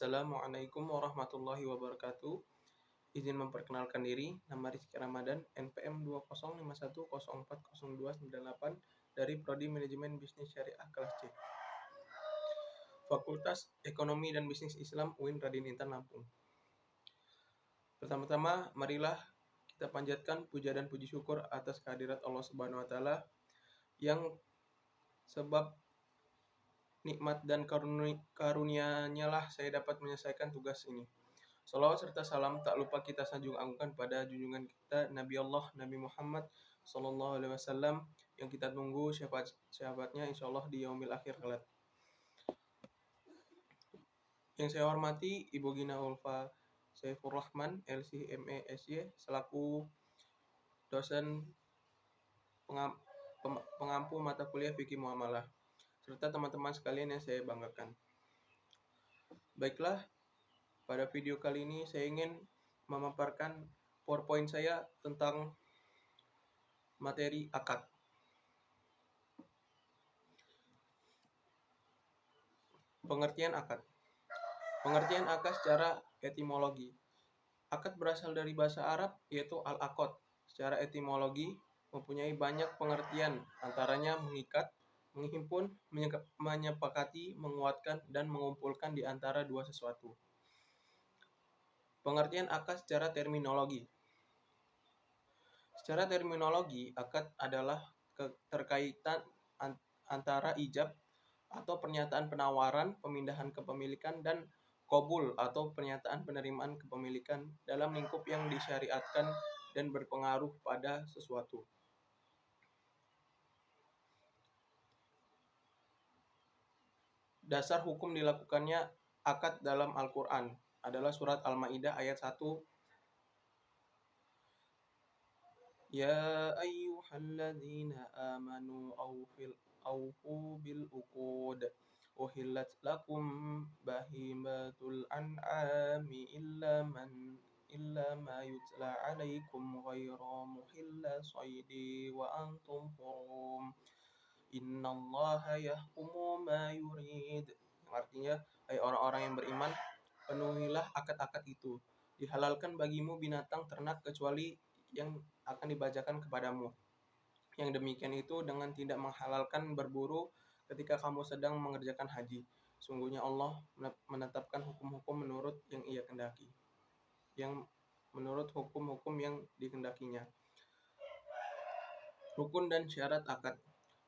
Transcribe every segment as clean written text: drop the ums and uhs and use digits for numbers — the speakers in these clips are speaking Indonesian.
Assalamualaikum warahmatullahi wabarakatuh. Izin memperkenalkan diri, nama Rizky Ramadan, NPM 20510404998 dari Prodi Manajemen Bisnis Syariah kelas C. Fakultas Ekonomi dan Bisnis Islam UIN Raden Intan Lampung. Pertama-tama, marilah kita panjatkan puja dan puji syukur atas kehadirat Allah Subhanahu wa taala yang sebab nikmat dan karunia-Nya lah saya dapat menyelesaikan tugas ini. Salawat serta salam tak lupa kita sanjung agungkan pada junjungan kita Nabi Allah Nabi Muhammad Sallallahu Alaihi Wasallam yang kita tunggu syafaatnya insyaallah di yaumil akhir kelak. Yang saya hormati Ibu Gina Ulfa Saifur Rahman LC.ME SY selaku dosen pengampu mata kuliah Fikih Muamalah serta teman-teman sekalian yang saya banggakan. Baiklah, pada video kali ini saya ingin memaparkan PowerPoint saya tentang materi akad. Pengertian akad. Pengertian akad secara etimologi. Akad berasal dari bahasa Arab yaitu al-aqd. Secara etimologi mempunyai banyak pengertian, antaranya mengikat, menghimpun, menyepakati, menguatkan, dan mengumpulkan di antara dua sesuatu. Pengertian akad secara terminologi. Secara terminologi, akad adalah keterkaitan antara ijab atau pernyataan penawaran, pemindahan kepemilikan, dan qabul atau pernyataan penerimaan kepemilikan dalam lingkup yang disyariatkan dan berpengaruh pada sesuatu. Dasar hukum dilakukannya akad dalam Al-Quran adalah surat Al-Maidah ayat 1. Ya ayyuhalladzina amanu awfu bil uqud uhillat lakum bahimatul an'ami illa ma yutla alaikum ghairu muhilla saidi wa antum hurum innallaha yahkumu ma yurid. Artinya, hai orang-orang yang beriman, penuhilah akad-akad itu. Dihalalkan bagimu binatang ternak kecuali yang akan dibacakan kepadamu. Yang demikian itu dengan tidak menghalalkan berburu ketika kamu sedang mengerjakan haji. Sungguhnya Allah menetapkan hukum-hukum menurut yang Ia kehendaki. Yang menurut hukum-hukum yang dikehendakinya. Rukun dan syarat akad.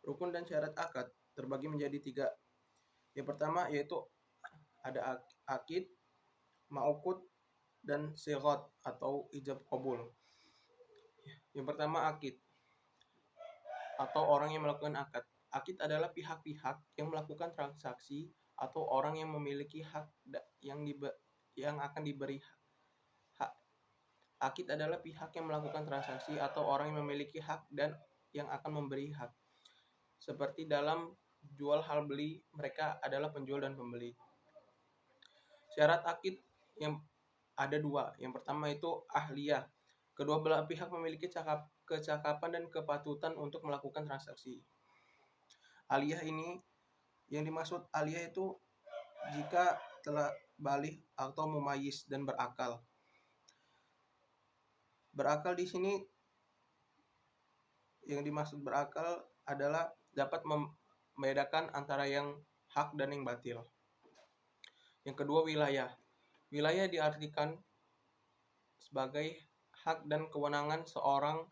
Rukun dan syarat akad terbagi menjadi 3. Yang pertama yaitu ada akid, ma'uqud, dan sighat atau ijab qabul. Yang pertama akid atau orang yang melakukan akad. Akid adalah pihak-pihak yang melakukan transaksi atau orang yang memiliki hak yang akan diberi hak. Akid adalah pihak yang melakukan transaksi atau orang yang memiliki hak dan yang akan memberi hak. Seperti dalam jual hal beli, mereka adalah penjual dan pembeli. Syarat akid yang ada 2. Yang pertama itu ahliyah. Kedua belah pihak memiliki kecakapan dan kepatutan untuk melakukan transaksi. Aliyah ini, yang dimaksud aliyah itu jika telah baligh atau mumayyiz dan berakal. Berakal di sini yang dimaksud berakal adalah dapat membedakan antara yang hak dan yang batil. Yang kedua wilayah. Wilayah diartikan sebagai hak dan kewenangan seorang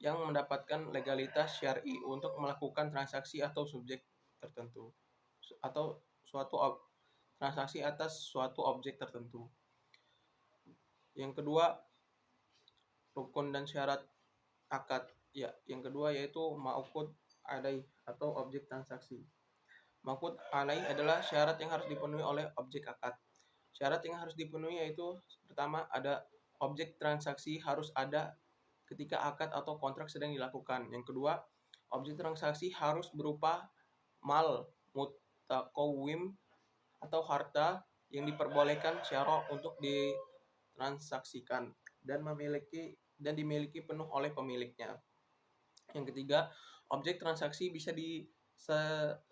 yang mendapatkan legalitas syar'i untuk melakukan transaksi atau subjek tertentu atau transaksi atas suatu objek tertentu. Yang kedua, rukun dan syarat akad. Ya, yang kedua yaitu ma'uqud alaih atau objek transaksi. Ma'uqud alaih adalah syarat yang harus dipenuhi oleh objek akad. Syarat yang harus dipenuhi yaitu pertama ada objek transaksi harus ada ketika akad atau kontrak sedang dilakukan. Yang kedua, objek transaksi harus berupa mal mutaqawwim atau harta yang diperbolehkan syara' untuk ditransaksikan dan dimiliki penuh oleh pemiliknya. Yang ketiga, objek transaksi bisa diserah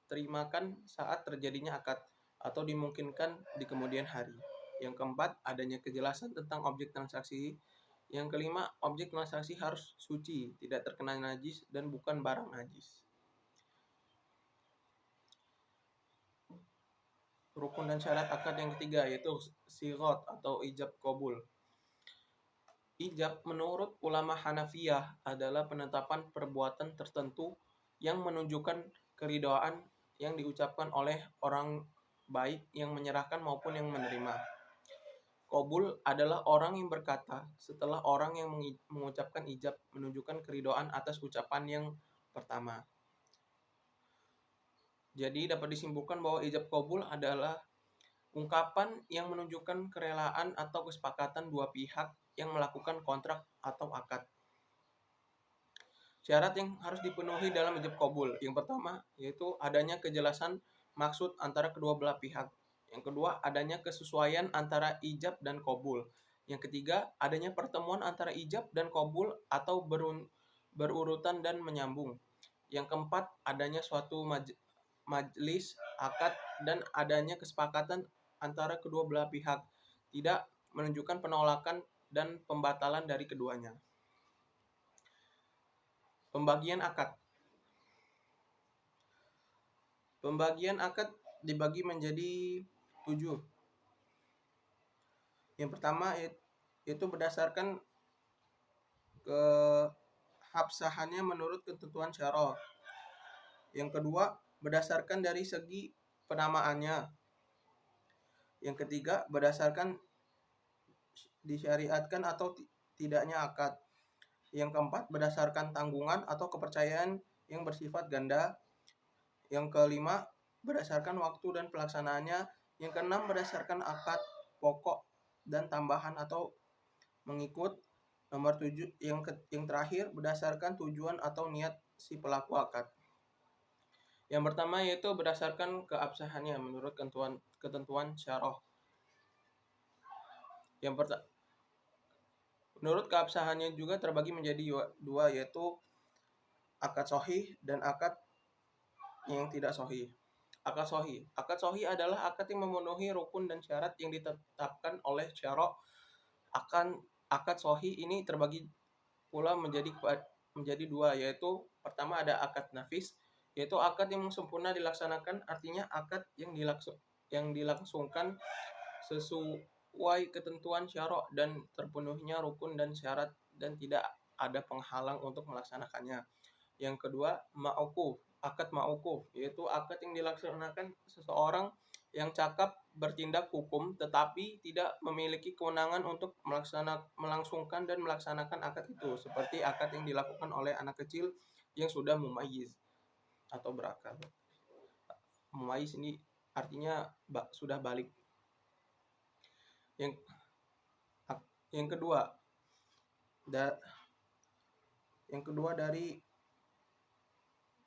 terimakan saat terjadinya akad. atau dimungkinkan di kemudian hari. Yang keempat, adanya kejelasan tentang objek transaksi. Yang kelima, objek transaksi harus suci, tidak terkena najis, dan bukan barang najis. Rukun dan syarat akad yang ketiga yaitu sigot atau ijab qabul. Ijab menurut ulama Hanafiyah adalah penetapan perbuatan tertentu yang menunjukkan keridhaan yang diucapkan oleh orang baik yang menyerahkan maupun yang menerima. Qabul adalah orang yang berkata setelah orang yang mengucapkan ijab menunjukkan keridhaan atas ucapan yang pertama. Jadi dapat disimpulkan bahwa ijab qabul adalah ungkapan yang menunjukkan kerelaan atau kesepakatan dua pihak yang melakukan kontrak atau akad. Syarat yang harus dipenuhi dalam ijab qabul. Yang pertama yaitu adanya kejelasan maksud antara kedua belah pihak. Yang kedua, adanya kesesuaian antara ijab dan qabul. Yang ketiga, adanya pertemuan antara ijab dan qabul atau berurutan dan menyambung. Yang keempat, adanya suatu majelis akad dan adanya kesepakatan antara kedua belah pihak, tidak menunjukkan penolakan dan pembatalan dari keduanya. Pembagian akad. Pembagian akad dibagi menjadi 7. Yang pertama itu berdasarkan keabsahannya menurut ketentuan syara. Yang kedua, berdasarkan dari segi penamaannya. Yang ketiga, berdasarkan disyariatkan atau tidaknya akad. Yang keempat, berdasarkan tanggungan atau kepercayaan yang bersifat ganda. Yang kelima, berdasarkan waktu dan pelaksanaannya. Yang keenam, berdasarkan akad pokok dan tambahan atau mengikut. Nomor 7, yang terakhir, berdasarkan tujuan atau niat si pelaku akad. Yang pertama yaitu berdasarkan keabsahannya menurut ketentuan syarah. Menurut keabsahannya juga terbagi menjadi dua yaitu akad sahih dan akad yang tidak sahih. Akad sahih adalah akad yang memenuhi rukun dan syarat yang ditetapkan oleh syarah. Akad sahih ini terbagi pula menjadi dua yaitu pertama ada akad nafis yaitu akad yang sempurna dilaksanakan, artinya akad yang dilangsungkan sesuai ketentuan syarah dan terpenuhinya rukun dan syarat dan tidak ada penghalang untuk melaksanakannya. Yang kedua, akad ma'ukuf yaitu akad yang dilaksanakan seseorang yang cakap bertindak hukum tetapi tidak memiliki kewenangan untuk melangsungkan dan melaksanakan akad itu, seperti akad yang dilakukan oleh anak kecil yang sudah mumayyiz atau berakal. Mumayyiz ini artinya sudah balik. Yang kedua dari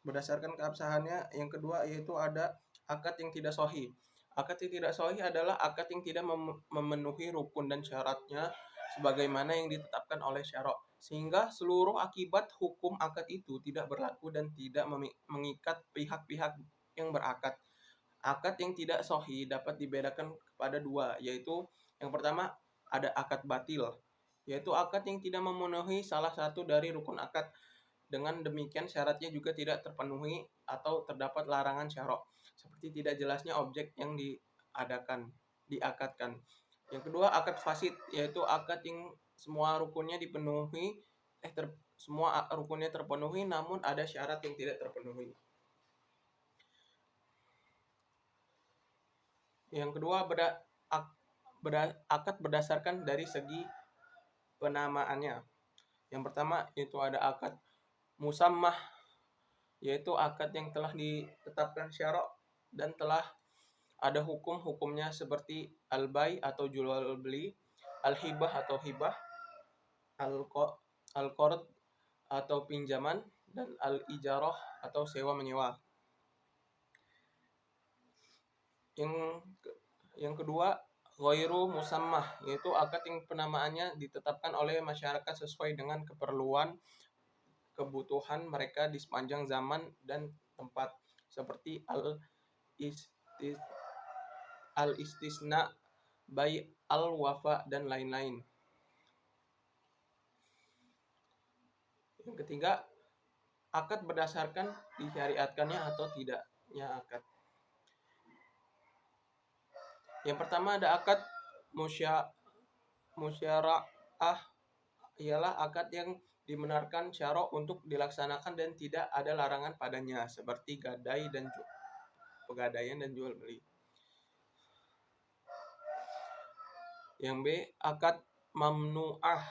berdasarkan keabsahannya, yang kedua yaitu ada akad yang tidak sahih. Akad yang tidak sahih adalah akad yang tidak memenuhi rukun dan syaratnya sebagaimana yang ditetapkan oleh syara, sehingga seluruh akibat hukum akad itu tidak berlaku dan tidak mengikat pihak-pihak yang berakad. Akad yang tidak sahih dapat dibedakan kepada dua, yaitu yang pertama ada akad batil, yaitu akad yang tidak memenuhi salah satu dari rukun akad. Dengan demikian syaratnya juga tidak terpenuhi atau terdapat larangan syara, seperti tidak jelasnya objek yang diakadkan. Yang kedua, akad fasid, yaitu akad yang semua rukunnya terpenuhi namun ada syarat yang tidak terpenuhi. Yang kedua, akad berdasarkan dari segi penamaannya. Yang pertama itu ada akad musammah, yaitu akad yang telah ditetapkan syara dan telah ada hukumnya seperti al-bai atau jual beli, al-hibah atau hibah, al-qard atau pinjaman, dan al-ijarah atau sewa menyewa. Yang kedua, ghairu musammah, yaitu akad yang penamaannya ditetapkan oleh masyarakat sesuai dengan kebutuhan mereka di sepanjang zaman dan tempat, seperti al-istisna, bai al-wafa, dan lain-lain. Yang ketiga, akad berdasarkan disyariatkannya atau tidaknya akad. Yang pertama ada akad musyara'ah, ialah akad yang dibenarkan syara' untuk dilaksanakan dan tidak ada larangan padanya, seperti pegadaian dan jual beli. Yang B, akad mamnu'ah,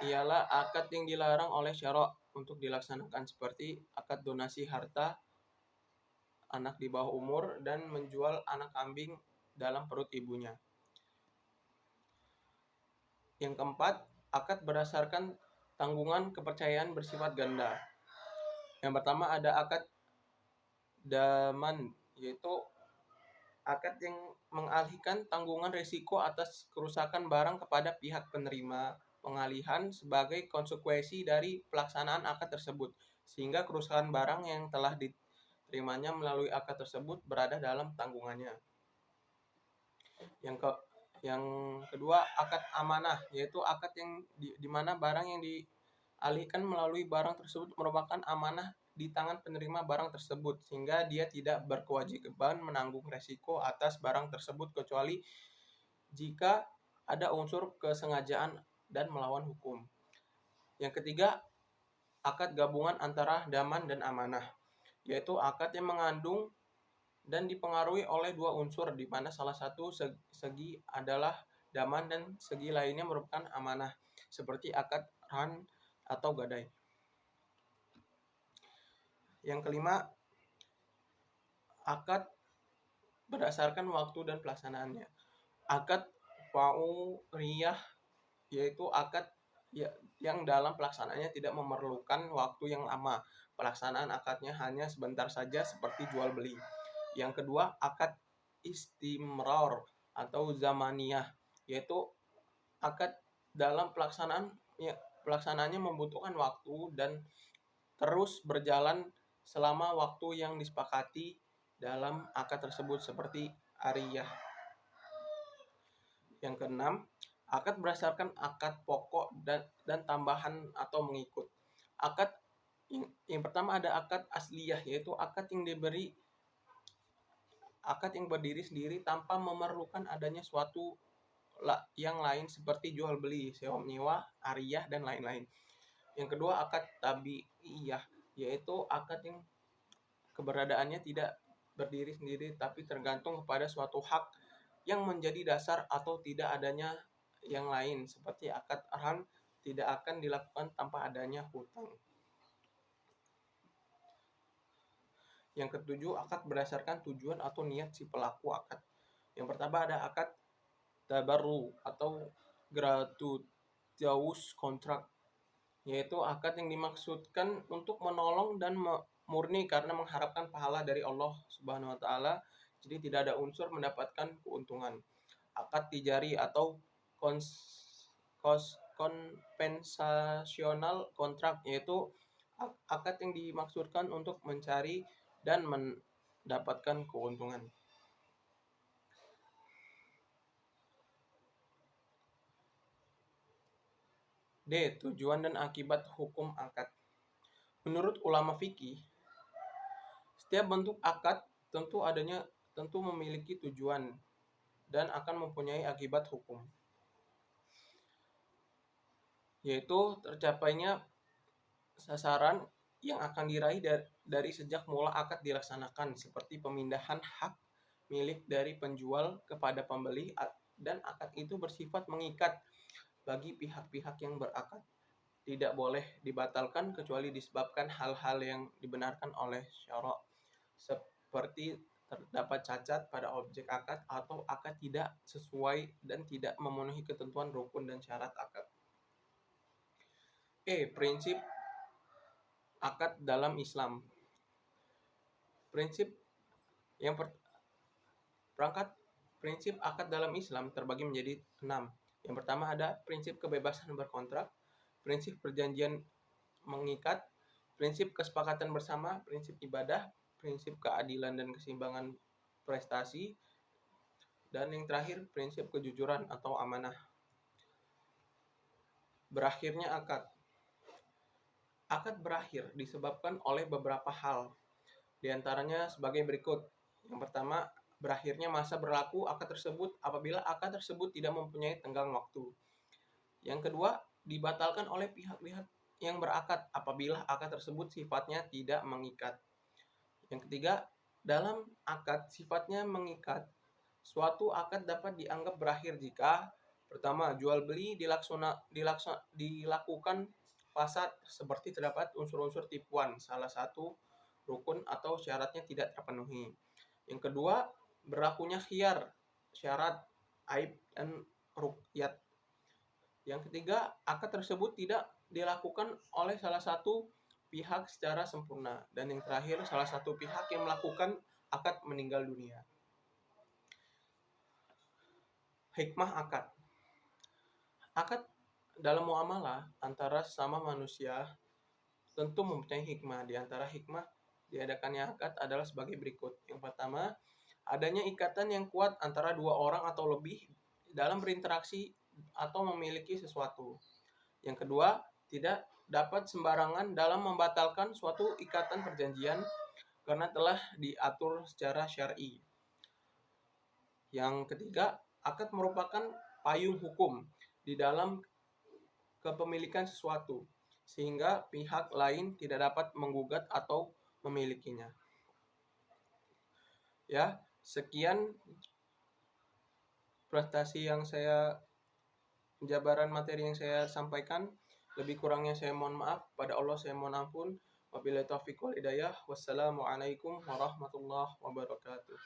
ialah akad yang dilarang oleh syara' untuk dilaksanakan, seperti akad donasi harta anak di bawah umur dan menjual anak kambing dalam perut ibunya. Yang keempat, akad berdasarkan tanggungan kepercayaan bersifat ganda. Yang pertama ada akad daman, yaitu akad yang mengalihkan tanggungan risiko atas kerusakan barang kepada pihak penerima pengalihan sebagai konsekuensi dari pelaksanaan akad tersebut, sehingga kerusakan barang yang telah diterimanya melalui akad tersebut berada dalam tanggungannya. Yang kedua, akad amanah, yaitu akad yang di mana barang yang dialihkan melalui barang tersebut merupakan amanah di tangan penerima barang tersebut, sehingga dia tidak berkewajiban menanggung resiko atas barang tersebut kecuali jika ada unsur kesengajaan dan melawan hukum. Yang ketiga, akad gabungan antara daman dan amanah, yaitu akad yang mengandung dan dipengaruhi oleh dua unsur, di mana salah satu segi adalah daman dan segi lainnya merupakan amanah, seperti akad ran atau gadai. Yang kelima, akad berdasarkan waktu dan pelaksanaannya. Akad fa'uriyah, yaitu akad yang dalam pelaksanaannya tidak memerlukan waktu yang lama. Pelaksanaan akadnya hanya sebentar saja, seperti jual beli. Yang kedua, akad istimrar atau zamaniyah, yaitu akad dalam pelaksanaannya membutuhkan waktu dan terus berjalan selama waktu yang disepakati dalam akad tersebut, seperti ariyah. Yang keenam, akad berdasarkan akad pokok dan tambahan atau mengikut. Akad yang pertama ada akad asliyah, yaitu akad yang berdiri sendiri tanpa memerlukan adanya suatu yang lain, seperti jual beli, sewa menyewa, ariyah, dan lain-lain. Yang kedua, akad tabi'iyah, yaitu akad yang keberadaannya tidak berdiri sendiri tapi tergantung kepada suatu hak yang menjadi dasar atau tidak adanya yang lain, seperti akad arhan tidak akan dilakukan tanpa adanya hutang. Yang ketujuh, akad berdasarkan tujuan atau niat si pelaku akad. Yang pertama ada akad tabarru atau gratuitous contract, yaitu akad yang dimaksudkan untuk menolong dan murni karena mengharapkan pahala dari Allah Subhanahu wa taala, jadi tidak ada unsur mendapatkan keuntungan. Akad tijari atau kompensasional kontrak, yaitu akad yang dimaksudkan untuk mencari dan mendapatkan keuntungan. D. Tujuan dan akibat hukum akad. Menurut ulama fikih, setiap bentuk akad tentu memiliki tujuan dan akan mempunyai akibat hukum, yaitu tercapainya sasaran yang akan diraih dari sejak mula akad dilaksanakan, seperti pemindahan hak milik dari penjual kepada pembeli, dan akad itu bersifat mengikat bagi pihak-pihak yang berakad. Tidak boleh dibatalkan kecuali disebabkan hal-hal yang dibenarkan oleh syara', seperti terdapat cacat pada objek akad atau akad tidak sesuai dan tidak memenuhi ketentuan rukun dan syarat akad. Prinsip akad dalam Islam. Prinsip akad dalam Islam terbagi menjadi 6. Yang pertama ada prinsip kebebasan berkontrak, prinsip perjanjian mengikat, prinsip kesepakatan bersama, prinsip ibadah, prinsip keadilan dan keseimbangan prestasi, Dan yang terakhir, prinsip kejujuran atau amanah. Berakhirnya akad. Akad berakhir disebabkan oleh beberapa hal, di antaranya sebagai berikut. Yang pertama, berakhirnya masa berlaku akad tersebut apabila akad tersebut tidak mempunyai tenggang waktu. Yang kedua, dibatalkan oleh pihak-pihak yang berakad apabila akad tersebut sifatnya tidak mengikat. Yang ketiga, dalam akad sifatnya mengikat, suatu akad dapat dianggap berakhir jika pertama, jual beli dilakukan fasad seperti terdapat unsur-unsur tipuan, salah satu rukun atau syaratnya tidak terpenuhi. Yang kedua, berlakunya khiyar, syarat, aib, dan ruqyat. Yang ketiga, akad tersebut tidak dilakukan oleh salah satu pihak secara sempurna. Dan yang terakhir, salah satu pihak yang melakukan akad meninggal dunia. Hikmah akad. Akad dalam muamalah antara sesama manusia tentu mempunyai hikmah. Di antara hikmah diadakannya akad adalah sebagai berikut. Yang pertama, adanya ikatan yang kuat antara dua orang atau lebih dalam berinteraksi atau memiliki sesuatu. Yang kedua, tidak dapat sembarangan dalam membatalkan suatu ikatan perjanjian karena telah diatur secara syar'i. Yang ketiga, akad merupakan payung hukum di dalam kepemilikan sesuatu, sehingga pihak lain tidak dapat menggugat atau memilikinya. Ya, sekian prestasi yang penjabaran materi yang saya sampaikan. Lebih kurangnya saya mohon maaf. Pada Allah saya mohon ampun. Wabillahi taufiq wal hidayah. Wassalamualaikum warahmatullahi wabarakatuh.